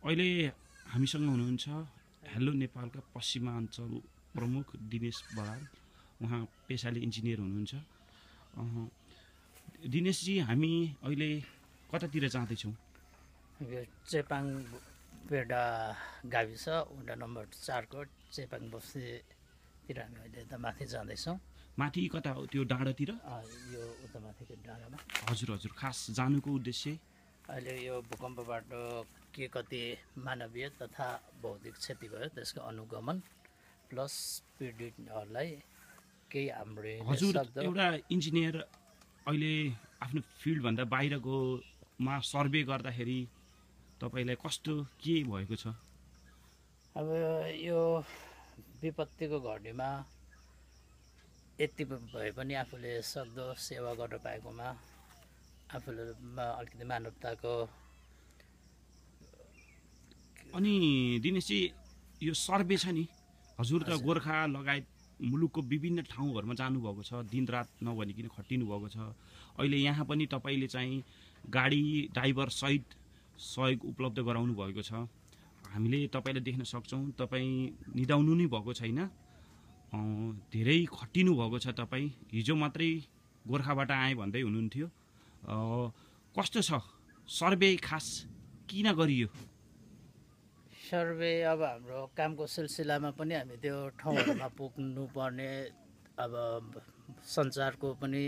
अहिले हामीसँग हुनुहुन्छ हेलो नेपालका पश्चिमाञ्चल प्रमुख दिनेश बराल। उहाँ पेसाले इन्जिनियर हुनुहुन्छ। दिनेशजी, हामी अहिले कतातिर जाँदैछौँ? यो चेपाङ पेडा गाविस वडा नम्बर 4 को चेपाङ बस्तीतिर हामी अहिले त माथि जाँदैछौँ। माथि कता हो? त्यो डाँडातिर? यो उता माथिको डाँडामा। हजुर हजुर। खास जानुको उद्देश्य अहिले यो भूकम्पबाट के कति मानवीय तथा भौतिक क्षति भयो त्यसको अनुगमन प्लस पीडितहरूलाई केही हाम्रो हजुर, एउटा इन्जिनियर अहिले आफ्नो फिल्डभन्दा बाहिरकोमा सर्वे गर्दाखेरि तपाईँलाई कस्तो के भएको छ? अब यो विपत्तिको घडीमा यति भए पनि आफूले सक्दो सेवा गर्न पाएकोमा आफूले अलिकति मानवताको। अनि दिनेशजी, यो सर्वे छ नि, हजुर त गोर्खा लगायत मुलुकको विभिन्न ठाउँहरूमा जानुभएको छ, दिनरात नभनिकन खटिनु भएको छ। अहिले यहाँ पनि तपाईँले चाहिँ गाडी ड्राइभर सहित सहयोग उपलब्ध गराउनु भएको छ। हामीले तपाईँलाई देख्न सक्छौँ, तपाईँ निदाउनु नै भएको छैन, धेरै खटिनु भएको छ। तपाईँ हिजो मात्रै गोर्खाबाट आएँ भन्दै हुनुहुन्थ्यो। कस्तो छ सर्वे? खास किन गरियो सर्वे? अब हाम्रो कामको सिलसिलामा पनि हामी त्यो ठाउँहरूमा पुग्नुपर्ने, अब सञ्चारको पनि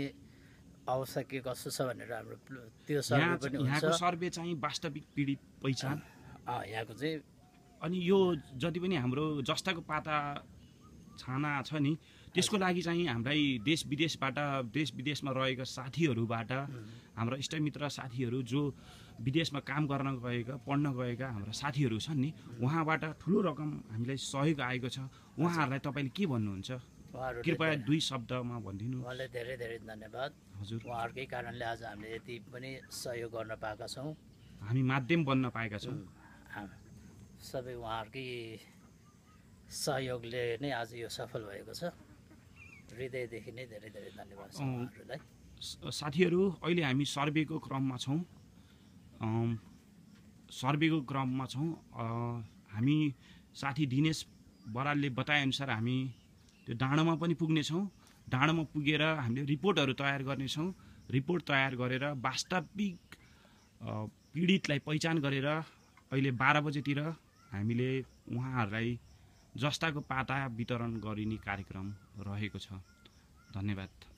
अवस्था के कस्तो छ भनेर हाम्रो त्यो सर्वे पनि हुन्छ। यहाँको सर्वे चाहिँ वास्तविक पीडित पहिचान यहाँको चाहिँ। अनि यो जति पनि हाम्रो जस्ताको पाता छाना छ नि, त्यसको लागि चाहिँ हामीलाई देश विदेशमा रहेका साथीहरूबाट, हाम्रा इष्टमित्र साथीहरू जो विदेशमा काम गर्न गएका, पढ्न गएका हाम्रा साथीहरू छन् नि, उहाँबाट ठुलो रकम हामीलाई सहयोग आएको छ। उहाँहरूलाई तपाईँले के भन्नुहुन्छ? कृपया 2 शब्दमा भनिदिनु। उहाँलाई धेरै धेरै धन्यवाद। हजुर, उहाँहरूकै कारणले आज हामीले यति पनि सहयोग गर्न पाएका छौँ, हामी माध्यम बन्न पाएका छौँ। सबै उहाँहरूकै सहयोगले नै आज यो सफल भएको छ। हृदयदेखि नै धेरै धेरै धन्यवाद छ उहाँहरूलाई। साथीहरू, अहिले हामी सर्वेको क्रममा छौँ। हामी साथी दिनेश बरालले बताएअनुसार हामी त्यो डाँडामा पनि पुग्नेछौँ। डाँडामा पुगेर हामीले रिपोर्टहरू तयार गर्नेछौँ। रिपोर्ट तयार गरेर वास्तविक पीडितलाई पहिचान गरेर अहिले 12 बजेतिर हामीले उहाँहरूलाई जस्ताको पाता वितरण गरिने कार्यक्रम रहेको छ। धन्यवाद।